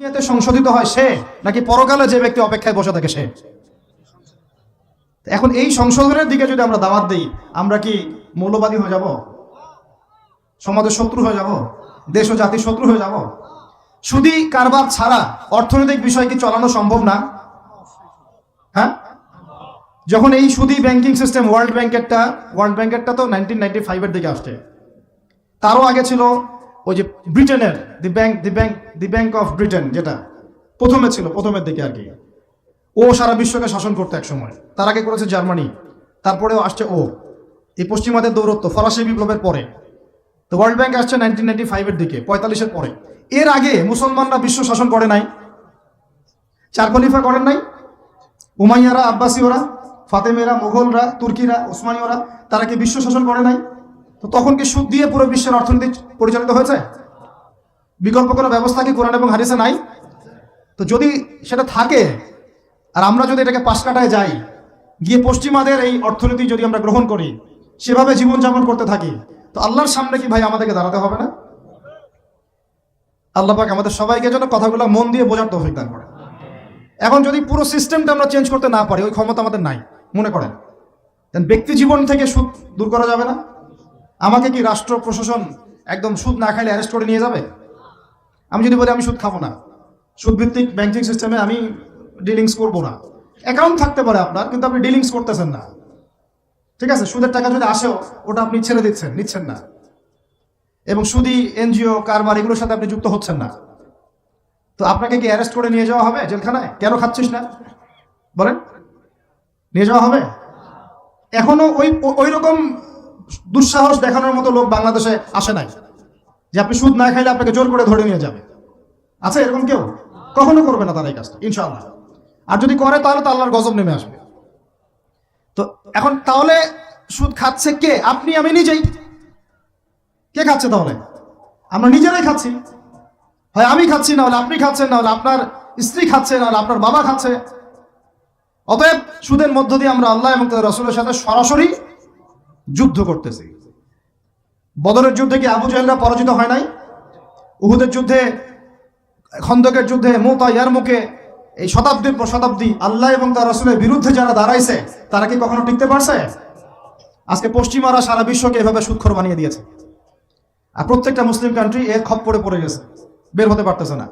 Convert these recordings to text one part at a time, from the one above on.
দুনিয়াতে সংশোধিত হয় সে, নাকি পরকালে যে ব্যক্তি অপেক্ষায় বসে থাকে সে? এখন এই সংশোধনের দিকে যদি আমরা দাওয়াত দিই, আমরা কি মৌলবাদী হয়ে যাব? সমাজের শত্রু হয়ে যাব? দেশ ও জাতির শত্রু হয়ে যাব? সুদী কারবার ছাড়া অর্থনৈতিক বিষয় কি চালানো সম্ভব না? হ্যাঁ, যখন এই সুদী ব্যাংকিং সিস্টেম ওয়ার্ল্ড ব্যাংকেরটা তো 1995-এর দিকে আসছে। তারও আগে ছিল ওই যে ব্রিটেনের দি ব্যাংক অফ ব্রিটেন, যেটা প্রথমে ছিল, প্রথমের দিকে আর কি। ও সারা বিশ্বকে শাসন করতে এক সময়। তার আগে করেছে জার্মানি, তারপরেও আসছে ও। এই পশ্চিমাদের দৌরত্ব ফরাসি বিপ্লবের পরে। তো ওয়ার্ল্ড ব্যাংক আসছে 1995-এর দিকে, 45-এর পরে। এর আগে মুসলমানরা বিশ্ব শাসন করে নাই? চার খলিফা করেন নাই? উমাইয়ারা, আব্বাসীয়রা, ফাতেমেরা, মুঘলরা, তুর্কিরা, ওসমানীয়রা, তারা কি বিশ্ব শাসন করে নাই? তো তখন কি সুদ দিয়ে পুরো বিশ্বের অর্থনীতি পরিচালিত হয়েছে? বিকল্প কোনো ব্যবস্থা কি কোরআন এবং হাদিসে নাই? তো যদি সেটা থাকে, আর আমরা যদি এটাকে পাশ কাটায় যাই, গিয়ে পশ্চিমাদের এই অর্থনীতি যদি আমরা গ্রহণ করি, সেভাবে জীবনযাপন করতে থাকি, তো আল্লাহর সামনে কি ভাই আমাদেরকে দাঁড়াতে হবে না? আল্লাহ পাক আমাদের সবাইকে যেন কথাগুলো মন দিয়ে বোঝার তৌফিক দান করে। এখন যদি পুরো সিস্টেমটা আমরা চেঞ্জ করতে না পারি, ওই ক্ষমতা আমাদের নাই মনে করেন, ব্যক্তি জীবন থেকে সুদ দূর করা যাবে না? আমাকে কি রাষ্ট্র প্রশাসন একদম সুদ না খাইলে অ্যারেস্ট করে নিয়ে যাবে? আমি যদি বলি আমি সুদ খাবো না, সুদ ভিত্তিক ব্যাংকিং সিস্টেমে আমি ডিলিংস করবো না, অ্যাকাউন্ট থাকতে পারে আপনার, কিন্তু আপনি ডিলিংস করতেছেন না, ঠিক আছে? সুদের টাকা যদি আসেও ওটা আপনি ছেড়ে দিচ্ছেন, নিচ্ছেন না, এবং সুদী এনজিও কারবার এগুলোর সাথে আপনি যুক্ত হচ্ছেন না, তো আপনাকে কি অ্যারেস্ট করে নিয়ে যাওয়া হবে জেলখানায়? কেন খাচ্ছিস না বলেন, নিয়ে যাওয়া হবে? এখনো ওই রকম দুঃসাহস দেখানোর মতো লোক বাংলাদেশে আসে নাই যে আপনি সুদ না খাইলে আপনাকে জোর করে ধরে নিয়ে যাবে। আছে এরকম কেউ? কখনো করবে না তারা এই কাজটা, ইনশাআল্লাহ। আর যদি করে তাহলে তো আল্লাহর গজব নেমে আসবে। তো এখন তাহলে সুদ খাচ্ছে কে? আপনি, আমি, নিজেই। কে খাচ্ছে তাহলে? আমরা নিজেরাই খাচ্ছি। হয় আমি খাচ্ছি, না হলে আপনি খাচ্ছেন, না হলে আপনার স্ত্রী খাচ্ছে, না হলে আপনার বাবা খাচ্ছে। অতএব সুদের মধ্য দিয়ে আমরা আল্লাহ এবং তার রাসূলের সাথে সরাসরি যুদ্ধ করতেছি। বদরের যুদ্ধে কি আবু জাহেলরা পরাজিত হয় নাই? উহুদের যুদ্ধে, খন্দকের যুদ্ধে, মুতা, ইয়ারমুকে, এই শতাব্দীর পর শতাব্দী আল্লাহ এবং তার রাসূলের বিরুদ্ধে যারা দাঁড়াইছে, তারা কি কখনো টিকতে পারছে? আজকে পশ্চিমারা সারা বিশ্বকে এভাবে সুদখোর বানিয়ে দিয়েছে, আর প্রত্যেকটা মুসলিম কান্ট্রি এর খপ্পরে পড়ে গেছে, বের হতে পারতেছে না।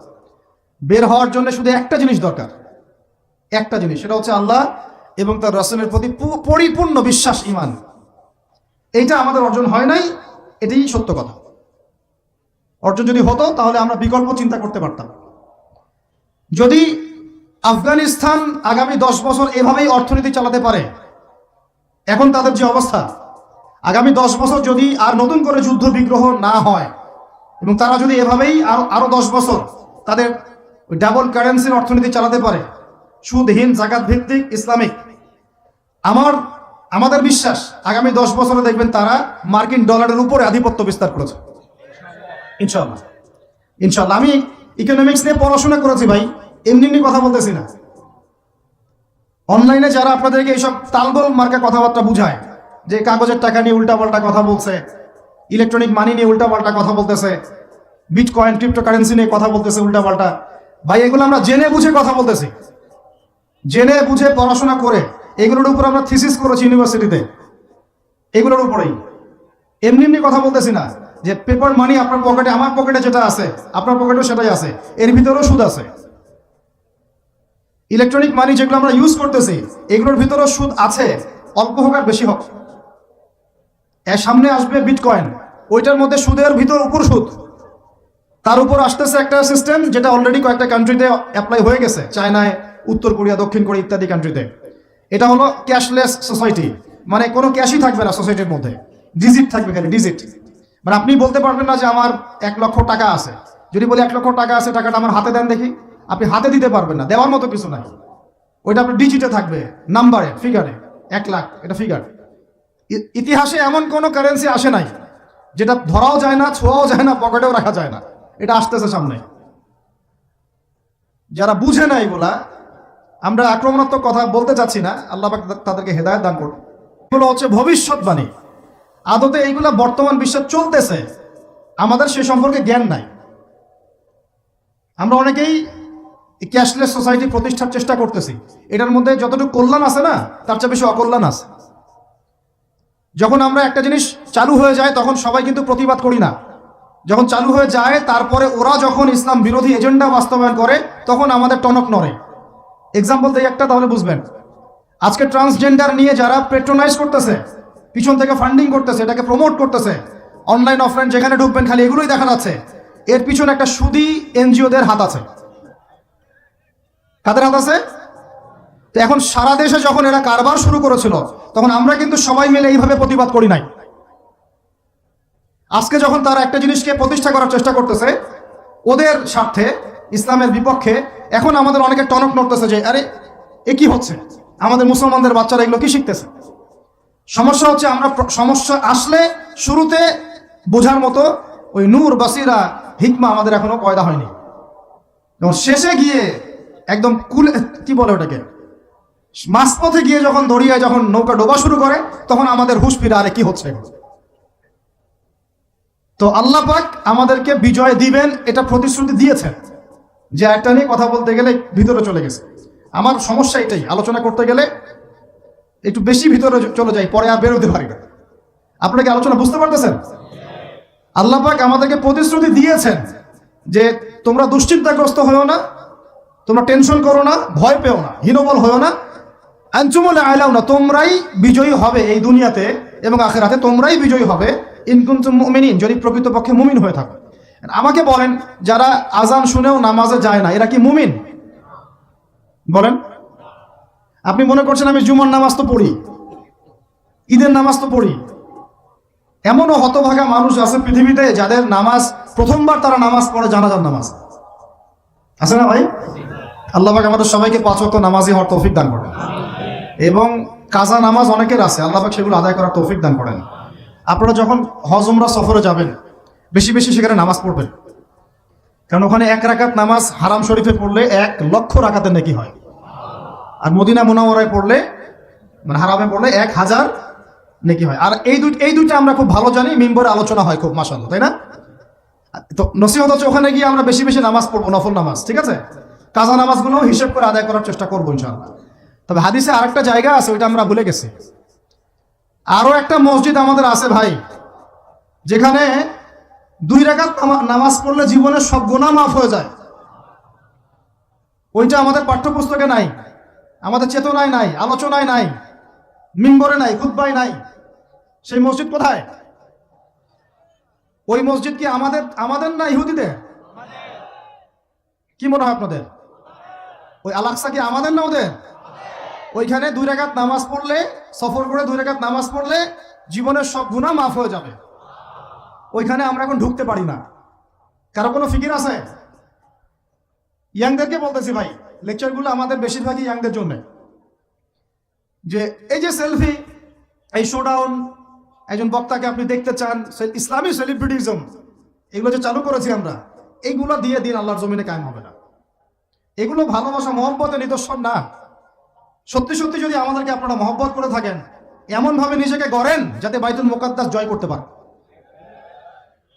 বের হওয়ার জন্য শুধু একটা জিনিস দরকার, একটা জিনিস, সেটা হচ্ছে আল্লাহ এবং তার রাসূলের প্রতি পরিপূর্ণ বিশ্বাস, ঈমান। এইটা আমাদের অর্জন হয় নাই, এটাই সত্য কথা। অর্জন যদি হতো তাহলে আমরা বিকল্প চিন্তা করতে পারতাম। যদি আফগানিস্তান আগামী 10 বছর এভাবেই অর্থনীতি চালাতে পারে, এখন তাদের যে অবস্থা, আগামী 10 বছর যদি আর নতুন করে যুদ্ধ বিগ্রহ না হয়, এবং তারা যদি এভাবেই আরো 10 বছর তাদের ডাবল কারেন্সির অর্থনীতি চালাতে পারে, সুদহীন, জাকাত ভিত্তিক, ইসলামিক, আমাদের বিশ্বাস আগামী 10 বছরে দেখবেন তারা মার্কিন ডলারের উপরে আধিপত্য বিস্তার করেছে, ইনশাআল্লাহ। ইনশাআল্লাহ। আমি ইকোনমিক্স নিয়ে পড়াশোনা করেছি ভাই, এমনি কথা বলতেছি না। অনলাইনে যারা আপনাদেরকে এইসব তালগোল মার্কা কথাবার্তা বুঝায়, যে কাগজের টাকা নিয়ে উল্টাপাল্টা কথা বলছে, ইলেকট্রনিক মানি নিয়ে উল্টাপাল্টা কথা বলতেছে, বিটকয়েন, ক্রিপ্টোকারেন্সি নিয়ে কথা বলতেছে উল্টাপাল্টা, ভাই এগুলো আমরা জেনে বুঝে কথা বলতেছি, জেনে বুঝে পড়াশোনা করে। এগুলোর উপর আমরা থিসিস করেছি ইউনিভার্সিটিতে, এগুলোর উপরেই। এমনি কথা বলতেছি না যে পেপার মানি আপনার পকেটে, আমার পকেটে যেটা আছে আপনার পকেটেও সেটাই আছে, এর ভিতরেও সুদ আছে। ইলেকট্রনিক মানি যেগুলো আমরা ইউজ করতেছি, এগুলোর ভিতরেও সুদ আছে, অল্প হোক আর বেশি হোক। এর সামনে আসবে বিটকয়েন, ওইটার মধ্যে সুদের ভিতর উপর সুদ, তার উপর আসতেছে একটা সিস্টেম যেটা অলরেডি কয়েকটা কান্ট্রিতে অ্যাপ্লাই হয়ে গেছে, চায়নায়, উত্তর কোরিয়া, দক্ষিণ কোরিয়া ইত্যাদি কান্ট্রিতে। এটা হলো ক্যাশলেস সোসাইটি, মানে কোনো ক্যাশই থাকবে না সোসাইটির মধ্যে, ডিজিট থাকবে, খালি ডিজিট। মানে আপনি বলতে পারবেন না যে আমার 1 লক্ষ টাকা আছে। যদি বলি 1 লক্ষ টাকা আছে, টাকাটা আমার হাতে দেন দেখি, আপনি হাতে দিতে পারবেন না, দেওয়ার মতো কিছু নাই। ওইটা আপনার ডিজিটে থাকবে, নাম্বারে, ফিগারে, 1 লাখ, এটা ফিগার। ইতিহাসে এমন কোনো কারেন্সি আসে নাই যেটা ধরাও যায় না, ছোঁয়াও যায় না, পকেটেও রাখা যায় না। এটা আসতেছে সামনে। যারা বুঝে না এগুলা, আমরা আক্রমণাত্মক কথা বলতে চাচ্ছি না, আল্লাহ পাক তাদেরকে হেদায়েত দান করুন। এগুলো হচ্ছে ভবিষ্যৎবাণী, আদতে এইগুলা বর্তমান বিশ্বে চলতেছে, আমাদের সে সম্পর্কে জ্ঞান নাই। আমরা অনেকেই ক্যাশলেস সোসাইটি প্রতিষ্ঠার চেষ্টা করতেছি, এটার মধ্যে যতটুকু কল্যাণ আছে না, তার চেয়ে বেশি অকল্যাণ আছে। যখন আমরা একটা জিনিস চালু হয়ে যায় তখন সবাই কিন্তু প্রতিবাদ করি না, যখন চালু হয়ে যায় তারপরে ওরা যখন ইসলাম বিরোধী এজেন্ডা বাস্তবায়ন করে তখন আমাদের টনক নড়ে। এক্সাম্পল দেই একটা, তাহলে বুঝবেন। আজকে ট্রান্সজেন্ডার নিয়ে যারা পেট্রোনাইজ করতেছে, পিছন থেকে ফান্ডিং করতেছে, এটাকে প্রমোট করতেছে, অনলাইন অফলাইন যেখানে ঢুকবেন খালি এগুলোই দেখা যাচ্ছে, এর পিছনে একটা সুদী এনজিওদের হাত আছে। কাদের হাত আছে? তো এখন সারা দেশে যখন এরা কারবার শুরু করেছিল তখন আমরা কিন্তু সবাই মিলে এইভাবে প্রতিবাদ করি নাই। আজকে যখন তারা একটা জিনিসকে প্রতিষ্ঠা করার চেষ্টা করতেছে ওদের স্বার্থে, ইসলামের বিপক্ষে, এখন আমাদের অনেকে টনক নড়তেছে যে আরে এ কি হচ্ছে, আমাদের মুসলমানদের বাচ্চারা এগুলো কি শিখতেছে। সমস্যা হচ্ছে আমরা সমস্যা আসলে শুরুতে বোঝার মতো ওই নূর বাসিরা হিকমা আমাদের এখনো পয়দা হয়নি, যখন শেষে গিয়ে একদম কি বলে ওটাকে, মাঝপথে গিয়ে যখন দড়িয়ায় যখন নৌকা ডোবা শুরু করে তখন আমাদের হুঁশ ফিরে আরে কি হচ্ছে। তো আল্লাহ পাক আমাদেরকে বিজয় দিবেন এটা প্রতিশ্রুতি দিয়েছেন। যে একটা নিয়ে কথা বলতে গেলে ভিতরে চলে গেছে, আমার সমস্যা এটাই, আলোচনা করতে গেলে একটু বেশি ভিতরে চলে যাই, পরে আর বেরোতে পারি না। আপনারা কি আলোচনা বুঝতে পারতেছেন? আল্লাহ পাক আমাদেরকে প্রতিশ্রুতি দিয়েছেন যে তোমরা দুশ্চিন্তাগ্রস্ত হয়েও না, তোমরা টেনশন করো না, ভয় পেও না, হীনবল হয়েও না, আনতুমুল আ'লাউনা, তোমরাই বিজয়ী হবে এই দুনিয়াতে এবং আখিরাতে, তোমরাই বিজয়ী হবে ইন কুনতুম মুমিনিন, যদি প্রকৃতপক্ষে মুমিন হয়ে থাকো। আমাকে বলেন, যারা আজান শুনেও নামাজে যায় না এরা কি মুমিন? বলেন। আপনি মনে করছেন আমি জুমার নামাজ তো পড়ি, ঈদের নামাজ তো পড়ি। এমনও হতভাগা মানুষ আছে পৃথিবীতে যাদের নামাজ প্রথমবার তারা নামাজ পড়ে জানাজার নামাজ, আছে না ভাই? আল্লাহ পাক আমাদের সবাইকে 5 ওয়াক্ত নামাজি হওয়ার তৌফিক দান করেন, এবং কাজা নামাজ অনেকের আছে, আল্লাহ পাক সেগুলো আদায় করার তৌফিক দান করেন। আপনারা যখন হজ উমরা সফরে যাবেন বেশি বেশি সেখানে নামাজ পড়বেন, কারণ ওখানে 1 রাকাত নামাজ হারাম শরীফে পড়লে 1 লক্ষ রাকাতের নেকি হয়, আর মদিনা মুনাওয়ারায় পড়লে মানে হারামে পড়লে 1000 নেকি হয়। আর এই দুইটা আমরা খুব ভালো জানি, মিম্বরে আলোচনা হয় খুব, মাশাআল্লাহ, তাই না? তো নসিহত হচ্ছে ওখানে গিয়ে আমরা বেশি বেশি নামাজ পড়বো, নফল নামাজ, ঠিক আছে? কাজা নামাজগুলো হিসেব করে আদায় করার চেষ্টা করবো ইনশাআল্লাহ। তবে হাদিসে আরেকটা জায়গা আছে, ওইটা আমরা ভুলে গেছি। আরো একটা মসজিদ আমাদের আছে ভাই, যেখানে 2 রাকাত নামাজ পড়লে জীবনের সব গুনাহ মাফ হয়ে যায়। ওইটা আমাদের পাঠ্যপুস্তকে নাই, আমাদের চেতনায় নাই, আলোচনায় নাই, মিম্বরে নাই, খুতবায় নাই। সেই মসজিদ কোথায়? ওই মসজিদ কি আমাদের না ইহুদিদের? কি মনে হয় আপনাদের? ওই আল আকসা কি আমাদের না ওদের? ওইখানে 2 রাকাত নামাজ পড়লে, সফর করে 2 রাকাত নামাজ পড়লে জীবনের সব গুনাহ মাফ হয়ে যাবে। ওইখানে আমরা এখন ঢুকতে পারি না। কারো কোনো ফিকির আছে? ইয়াংদেরকে বলতেছি ভাই, লেকচারগুলো আমাদের বেশিরভাগই ইয়াংদের জন্য। যে এই যে সেলফি, এই শোডাউন, একজন বক্তাকে আপনি দেখতে চান, ইসলামী সেলিব্রিটিজম, এগুলো যে চালু করেছি আমরা, এইগুলো দিয়ে দিন আল্লাহর জমিনে কায়েম হবে না। এগুলো ভালোবাসা মহব্বতের নিদর্শন না। সত্যি সত্যি যদি আমাদেরকে আপনারা মহব্বত করে থাকেন, এমনভাবে নিজেকে গড়েন যাতে বাইতুল মুকাদ্দাস জয় করতে পারেন।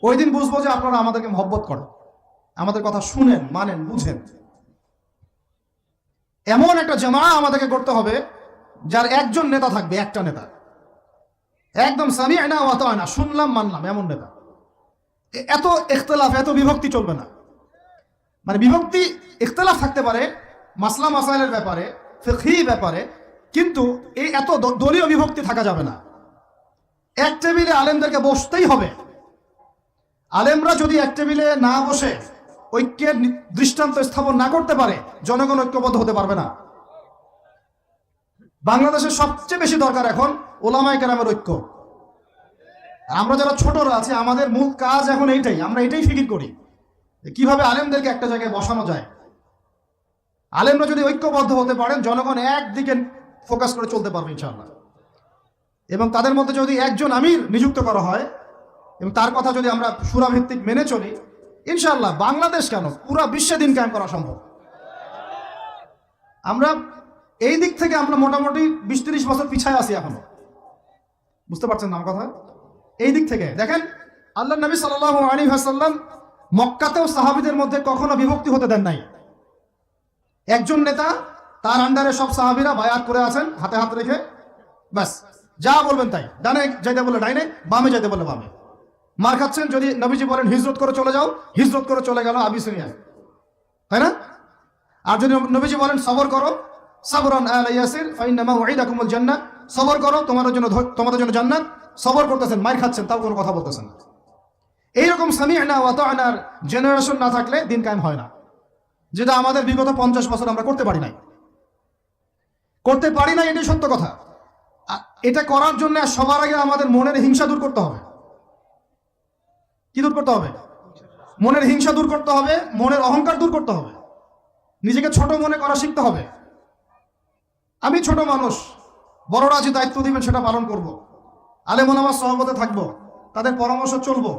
ওই দিন বুঝবো যে আপনারা আমাদেরকে মহব্বত করেন, আমাদের কথা শুনেন, মানেন, বুঝেন। এমন একটা জামা আমাদেরকে করতে হবে যার একজন নেতা থাকবে, একটা নেতা, একদম সামি'না ওয়া আতা'না, শুনলাম মানলাম, এমন নেতা। এত ইখতিলাফ, এত বিভক্তি চলবে না। মানে বিভক্তি, ইখতিলাফ থাকতে পারে মাসলা মাসাইলের ব্যাপারে, ফিকহি ব্যাপারে, কিন্তু এই এত দলীয় বিভক্তি থাকা যাবে না। এক টেবিলে আলেমদেরকে বসতেই হবে। আলেমরা যদি এক টেবিলে না বসে ঐক্যের দৃষ্টান্ত স্থাপন না করতে পারে, জনগণ ঐক্যবদ্ধ হতে পারবে না। বাংলাদেশের সবচেয়ে বেশি দরকার এখন ওলামায়ে কেরামের ঐক্য। আমরা যারা ছোটরা আছি, আমাদের মূল কাজ এখন এইটাই, আমরা এটাই ফিকির করি কিভাবে আলেমদেরকে একটা জায়গায় বসানো যায়। আলেমরা যদি ঐক্যবদ্ধ হতে পারেন, জনগণ একদিকে ফোকাস করে চলতে পারবে ইনশাআল্লাহ। এবং তাদের মধ্যে যদি একজন আমির নিযুক্ত করা হয় এবং তার কথা যদি আমরা সুরাভিত্তিক মেনে চলি, ইনশাআল্লাহ বাংলাদেশ কেন পুরা বিশ্বে দিন কায়েম করা সম্ভব। আমরা এই দিক থেকে আমরা মোটামুটি 20-30 বছর পিছায় আছি এখনো, বুঝতে পারছেন না আমার কথা? এই দিক থেকে দেখেন, আল্লাহ নবী সাল্লাল্লাহু আলাইহি ওয়াসাল্লাম মক্কাতেও সাহাবীদের মধ্যে কখনো বিভক্তি হতে দেন নাই। একজন নেতা, তার আন্ডারে সব সাহাবীরা বায়াত করে আছেন হাতে হাত রেখে, ব্যাস যা বলবেন তাই, ডানে যাইতে বলে ডাইনে, বামে যাইতে বলে বামে। মার খাচ্ছেন, যদি নবীজি বলেন হিজরত করে চলে যাও, হিজরত করে চলে গেল আবিসিনিয়ায়, তাই না? আর যদি নবীজি বলেন সবর করো, সাবরান আলা ইয়াসির ফাইন্নামা উইদাকুমুল জান্নাহ, সবর করো তোমাদের জন্য জান্নাত, সবর করতেছেন, মার খাচ্ছেন, তাও কোনো কথা বলতেছেন না। এইরকম সামি'না ওয়া আতা'নার জেনারেশন না থাকলে দিন কায়েম হয় না, যেটা আমাদের বিগত 50 বছর আমরা করতে পারি নাই, এটাই সত্য কথা। এটা করার জন্য সবার আগে আমাদের মনের হিংসা দূর করতে হবে। কি দূর করতে হবে? মনের হিংসা দূর করতে হবে, মনের অহংকার দূর করতে হবে, নিজেকে ছোট মনে করা শিখতে হবে। আমি ছোট মানুষ, বড়রা যে দায়িত্ব দিবেন সেটা পালন করব, আলেম ওলামার সহবতে থাকবো, তাদের পরামর্শ চলবো,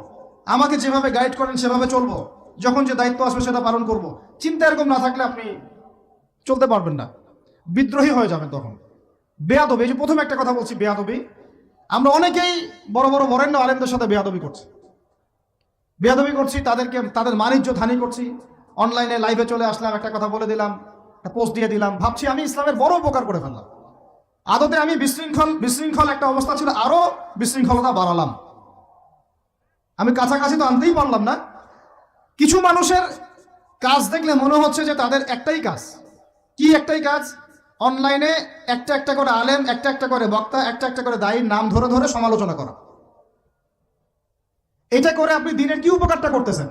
আমাকে যেভাবে গাইড করেন সেভাবে চলবো, যখন যে দায়িত্ব আসবে সেটা পালন করব। চিন্তা এরকম না থাকলে আপনি চলতে পারবেন না, বিদ্রোহী হয়ে যাবেন তখন। বেয়াদবি, এই যে প্রথমে একটা কথা বলছি, বেয়াদবি। আমরা অনেকেই বড় বড় বরেণ্য আলেমদের সাথে বেয়াদবি করছি, তাদের মানিজ্য হানি করছি। অনলাইনে লাইভে চলে আসলাম, একটা কথা বলে দিলাম, একটা পোস্ট দিয়ে দিলাম, ভাবছি আমি ইসলামের বড় উপকার করে ফেললাম। আদতে আমি বিশৃঙ্খল একটা অবস্থা ছিল, আরো বিশৃঙ্খলতা বাড়ালাম। আমি কাছাকাছি তো আনতেই পারলাম না। কিছু মানুষের কাজ দেখলে মনে হচ্ছে যে তাদের একটাই কাজ। কি একটাই কাজ? অনলাইনে একটা একটা করে আলেম, একটা একটা করে বক্তা, একটা একটা করে দায়ীর নাম ধরে ধরে সমালোচনা করা। এটা করে আপনি দিনের কি উপকারটা করতেছেন?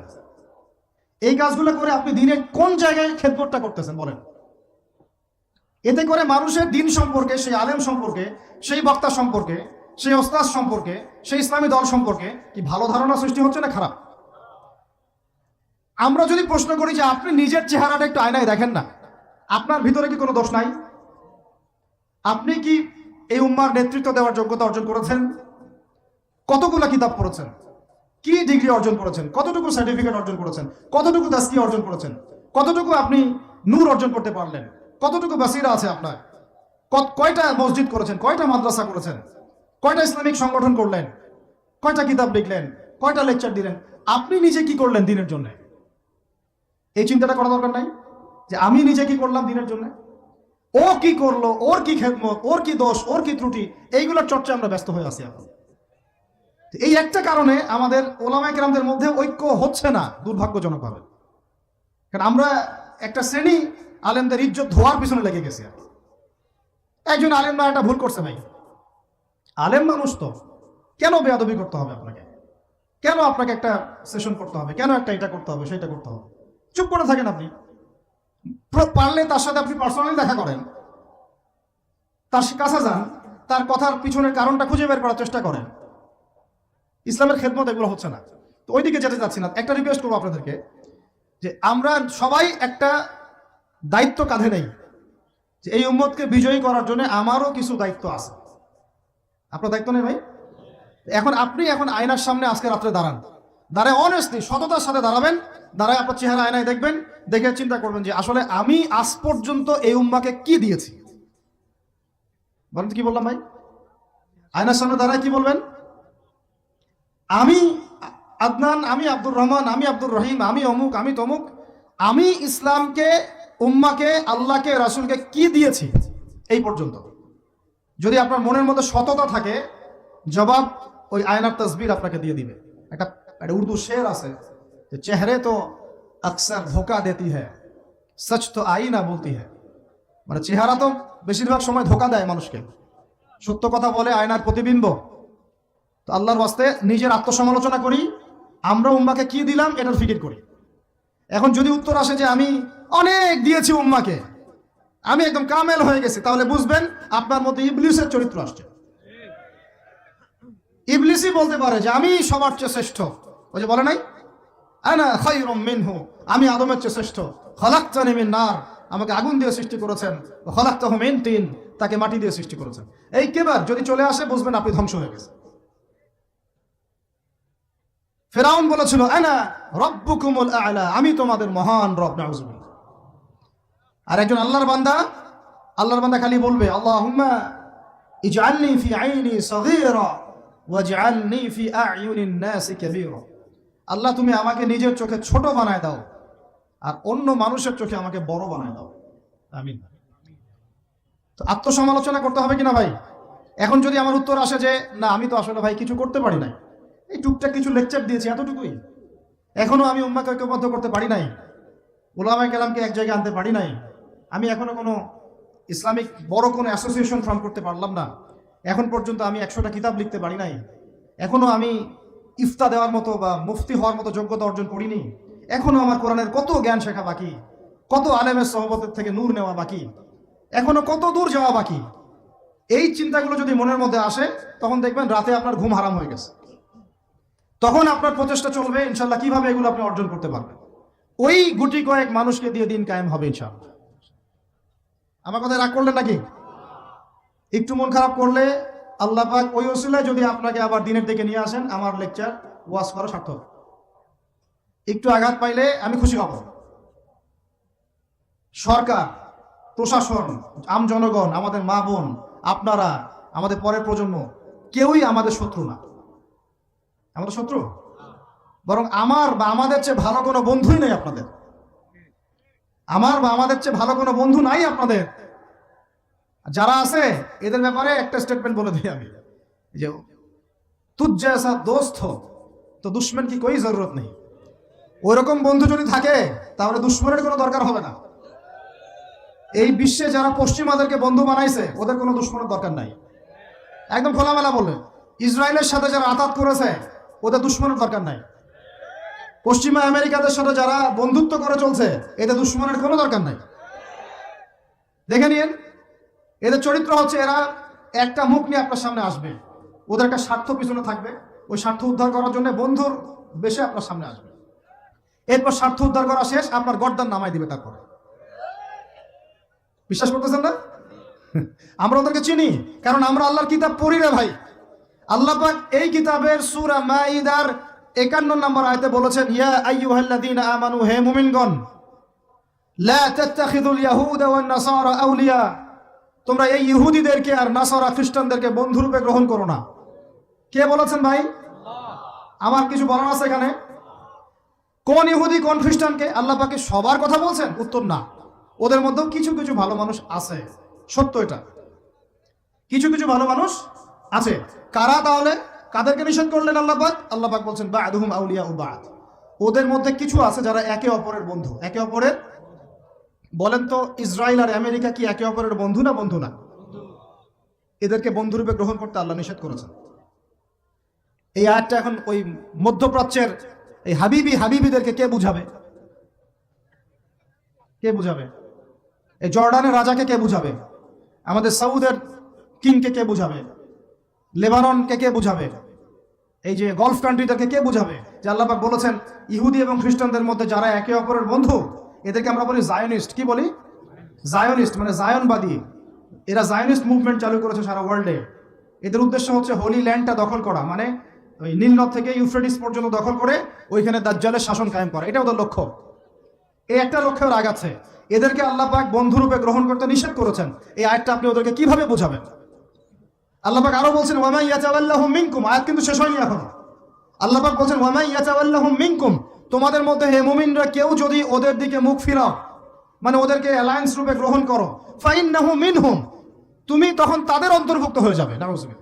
এই কাজগুলো করে আপনি দিনের কোন জায়গায় খেদমতটা করতেছেন বলেন? এতে করে মানুষের দিন সম্পর্কে, সেই আলেম সম্পর্কে, সেই বক্তা সম্পর্কে, সেই ওস্তাদ সম্পর্কে, সেই ইসলামী দল সম্পর্কে কি ভালো ধারণা সৃষ্টি হচ্ছে না খারাপ? আমরা যদি প্রশ্ন করি যে আপনি নিজের চেহারাটা একটু আয়নায় দেখেন না, আপনার ভিতরে কি কোনো দোষ নাই? আপনি কি এই উম্মার নেতৃত্ব দেওয়ার যোগ্যতা অর্জন করেছেন? কতগুলো কিতাব পড়েছেন? কি ডিগ্রি অর্জন করেছেন? কতটুকু সার্টিফিকেট অর্জন করেছেন? কতটুকু তাসকিয়া অর্জন করেছেন? কতটুকু আপনি নূর অর্জন করতে পারলেন? কতটুকু বাসিরা আছে আপনার? কয়টা মসজিদ করেছেন? কয়টা মাদ্রাসা করেছেন? কয়টা ইসলামিক সংগঠন করলেন? কয়টা কিতাব লিখলেন? কয়টা লেকচার দিলেন? আপনি নিজে কি করলেন দিনের জন্য? এই চিন্তাটা করা দরকার নাই যে আমি নিজে কি করলাম দিনের জন্য, ও কি করলো, ওর কি খেদমত, ওর কি দোষ, ওর কি ত্রুটি, এইগুলোর চর্চা আমরা ব্যস্ত হয়ে আছি এখন। এই একটা কারণে আমাদের ওলামায়ে কেরামদের মধ্যে ঐক্য হচ্ছে না, দুর্ভাগ্যজনকভাবে। কারণ আমরা একটা শ্রেণী আলেমদের ইজ্জত ধোয়ার পিছনে লেগে গেছি। একজন আলেম না একটা ভুল করছে, ভাই আলেম মানুষ তো, কেন বেয়াদবি করতে হবে আপনাকে? কেন আপনাকে একটা সেশন করতে হবে? কেন একটা এটা করতে হবে, সেটা করতে হবে? চুপ করে থাকেন। আপনি পারলে তার সাথে আপনি পার্সোনালি দেখা করেন, তার কাছে যান, তার কথার পিছনের কারণটা খুঁজে বের করার চেষ্টা করেন। ইসলামের খেদমত এগুলো হচ্ছে না, তো ওইদিকে যেতে যাচ্ছি না। একটা রিকোয়েস্ট করবো আপনাদেরকে যে আমরা সবাই একটা দায়িত্ব কাঁধে নেই, যে এই উম্মতকে বিজয়ী করার জন্য আমারও কিছু দায়িত্ব আছে। আপনার দায়িত্ব নেই ভাই? এখন আপনি আয়নার সামনে আজকে রাত্রে দাঁড়ায় অনেস্টলি সততার সাথে দাঁড়াবেন, দাঁড়ায় আপনার চেহারা আয়নায় দেখবেন, দেখে চিন্তা করবেন যে আসলে আমি আজ পর্যন্ত এই উম্মাকে কি দিয়েছি। বলেন কি বললাম ভাই? আয়নার সামনে দাঁড়ায় কি বলবেন? আমি আদনান, আমি আব্দুর রহমান, আমি আব্দুর রহিম, আমি অমুক, আমি তমুক, আমি ইসলামকে, উম্মাকে, আল্লাহকে, রাসূলকে কি দিয়েছি এই পর্যন্ত। যদি আপনার মনের মধ্যে সততা থাকে, জবাব ওই আয়নার তসবির আপনাকে দিয়ে দিবে। একটা উর্দু শের আছে যে চেহারে তো আকসার ধোকা দেতি হ্যায়, সচ তো আইনা বলতি হ্যায়। মানে চেহারা তো বেশিরভাগ সময় ধোকা দেয় মানুষকে, সত্য কথা বলে আয়নার প্রতিবিম্ব। তো আল্লাহর ওয়াস্তে নিজের আত্মসমালোচনা করি, আমরা উম্মাকে কি দিলাম এটার ফিকির করি। এখন যদি উত্তর আসে যে আমি অনেক দিয়েছি উম্মাকে, আমি একদম কামেল হয়ে গেছি, তাহলে বুঝবেন আপনার মধ্যে ইবলিসের চরিত্র আসছে। ইবলিসই বলতে পারে যে আমি সবার চেয়ে শ্রেষ্ঠ। ওই যে বলে নাই, আনা খায়রুম মিনহু, আমি আদমের চেয়ে শ্রেষ্ঠ। খলাকতানি মিন নার, আমাকে আগুন দিয়ে সৃষ্টি করেছেন। খলাকতাহু মিন তিন, তাকে মাটি দিয়ে সৃষ্টি করেছেন। এই কেবার যদি চলে আসে বুঝবেন আপনি ধ্বংস হয়ে গেছেন। ফিরআউন বলেছিল আনা রাব্বুকুমুল আ'লা, আমি তোমাদের মহান রব। নাউযুবিল্লাহ। আর একজন আল্লাহর বান্দা খালি বলবে আল্লাহুম্মা ইজআলনি ফি আইনি সগীরা ওয়াজআলনি ফি আ'য়ুনিন নাসি কাবীরা। আল্লাহ তুমি আমাকে নিজের চোখে ছোট বানায় দাও আর অন্য মানুষের চোখে আমাকে বড় বানায় দাও। আমিন। তো আত্মসমালোচনা করতে হবে কিনা ভাই? এখন যদি আমার উত্তর আসে যে না আমি তো আসলে ভাই কিছু করতে পারি নাই, এই টুকটাক কিছু লেকচার দিয়েছি এতটুকুই, এখনো আমি উম্মাহকে ঐক্যবদ্ধ করতে পারি নাই, উলামায়ে কেরামকে এক জায়গায় আনতে পারি নাই, আমি এখনো কোনো ইসলামিক বড় কোনো অ্যাসোসিয়েশন ফর্ম করতে পারলাম না, এখন পর্যন্ত আমি 100টা কিতাব লিখতে পারি নাই, এখনো আমি ইফতা দেওয়ার মতো বা মুফতি হওয়ার মতো যোগ্যতা অর্জন করিনি, এখনো আমার কোরআনের কত জ্ঞান শেখা বাকি, কত আলেমের সহবতের থেকে নূর নেওয়া বাকি, এখনো কত দূর যাওয়া বাকি, এই চিন্তাগুলো যদি মনের মধ্যে আসে তখন দেখবেন রাতে আপনার ঘুম হারাম হয়ে গেছে। তখন আপনার প্রচেষ্টা চলবে ইনশাল্লাহ কিভাবে এগুলো আপনি অর্জন করতে পারবেন। ওই গুটি কয়েক মানুষকে দিয়ে দিন কায়েম হবে ইনশাল্লাহ। আমার কথা রাগ করলেন নাকি? একটু মন খারাপ করলে আল্লাহ পাক ওই ওসিলায় যদি আপনাকে আবার দিনের দিকে নিয়ে আসেন, আমার লেকচার ওয়াজ করা সার্থক। একটু আঘাত পাইলে আমি খুশি হব। সরকার, প্রশাসন, আম জনগণ, আমাদের মা বোন, আপনারা, আমাদের পরের প্রজন্ম, কেউই আমাদের শত্রু না। আমাদের শত্রু বরং আমার বা আমাদের চেয়ে ভালো কোনো বন্ধুই নেই আপনাদের। আমার বা আমাদের চেয়ে ভালো কোনো বন্ধু নাই আপনাদের। যারা আছে এদের ব্যাপারে একটা স্টেটমেন্ট বলে দিই আমি, যে তুঝ জैसा दोस्त हो তো দুশমন কি কোই জরুরত নেই। ওইরকম বন্ধু যদি থাকে তাহলে দুশমনের কোনো দরকার হবে না। এই বিশ্বে যারা পশ্চিমাদেরকে বন্ধু বানাইছে ওদের কোনো দুশমনের দরকার নাই। একদম খোলামেলা বললেন, ইসরায়েলের সাথে যারা আতাত করেছে ওদের দুশমনের দরকার নাই। পশ্চিমা আমেরিকাদের সাথে যারা বন্ধুত্ব করে চলছে এদের দুশমনের কোনো দরকার নাই। দেখে নিন, এদের চরিত্র হচ্ছে এরা একটা মুখ নিয়ে আপনার সামনে আসবে, ওদের একটা স্বার্থ পিছনে থাকবে, ওই স্বার্থ উদ্ধার করার জন্য বন্ধুর বেশে আপনার সামনে আসবে, এরপর স্বার্থ উদ্ধার করা শেষ আপনার গর্দান নামাই দিবে। তারপরে বিশ্বাস করতেছেন না? আমরা ওদেরকে চিনি, কারণ আমরা আল্লাহর কিতাব পড়ি রে ভাই। আল্লাহ পাক এই কিতাবের সূরা মাইদার 51 নম্বর আয়াতে বলেছেন, ইয়া আইয়ুহাল্লাযীনা আমানু, হে মুমিনগণ, লা তাত্তাখিযুল ইয়াহুদা ওয়ান নাসারা আউলিয়া, তোমরা এই ইহুদিদেরকে আর নাসারা খ্রিস্টানদেরকে বন্ধুরূপে গ্রহণ করো না। কে বলেছেন ভাই? আমার কিছু বলার আছে এখানে? কোন ইহুদি কোন খ্রিস্টানকে? আল্লাহ পাকে সবার কথা বলছেন? উত্তর না। ওদের মধ্যেও কিছু কিছু ভালো মানুষ আছে, সত্য এটা, কিছু কিছু ভালো মানুষ আছে। কারা তাহলে? কাদেরকে নিষেধ করলেন আল্লাহ পাক? আল্লাহ পাক বলছেন বা'দুহুম আউলিয়া বা'দ, ওদের মধ্যে কিছু আছে যারা একে অপরের বন্ধু। একে অপরের, বলেন তো ইসরায়েল আর আমেরিকা কি একে অপরের বন্ধু না? বন্ধু না। এদেরকে বন্ধুরূপে গ্রহণ করতে আল্লাহ নিষেধ করেছেন। এই আয়াতটা এখন ওই মধ্যপ্রাচ্যের এই হাবিবিদেরকে কে বুঝাবে? কে বুঝাবে? এই জর্ডানের রাজাকে কে বুঝাবে? আমাদের সাউদের কিংকে কে বুঝাবে? লেবাননকে কে বুঝাবে? এই যে গলফ কান্ট্রিদেরকে কে বুঝাবে যে আল্লাহ পাক বলেছেন ইহুদি এবং খ্রিস্টানদের মধ্যে যারা একে অপরের বন্ধু এদেরকে আমরা বলি জায়নিস্ট। কি বলি? জায়নিস্ট, মানে জায়নবাদী। এরা জায়নিস্ট মুভমেন্ট চালু করেছে সারা ওয়ার্ল্ডে। এদের উদ্দেশ্য হচ্ছে হোলি ল্যান্ডটা দখল করা, মানে ওই নীল নদ থেকে ইউফ্রেটিস পর্যন্ত দখল করে ওইখানে দাজ্জালের শাসন কায়েম করা, এটা ওদের লক্ষ্য। এই একটা লক্ষ্যের আগাচ্ছে। এদেরকে আল্লাহ পাক বন্ধুরূপে গ্রহণ করতে নিষেধ করেছেন। এই আয়াতটা আপনি ওদেরকে কিভাবে বোঝাবেন? আল্লাহ পাক আরো বলছেন ওয়া মা ইয়াতাওয়াল্লাহুম মিনকুম, আয়াত কিন্তু শেষ হয়নি এখনো। আল্লাহ পাক বলছেন ওয়া মা ইয়াতাওয়াল্লাহুম মিনকুম, তোমাদের মধ্যে হে মুমিনরা কেউ যদি ওদের দিকে মুখ ফিরাও, মানে ওদেরকে অ্যালায়েন্স রূপে গ্রহণ করো, ফাইন্নাহু মিনহুম, তুমি তখন তাদের অন্তর্ভুক্ত হয়ে যাবে। নাউজুবিল্লাহ।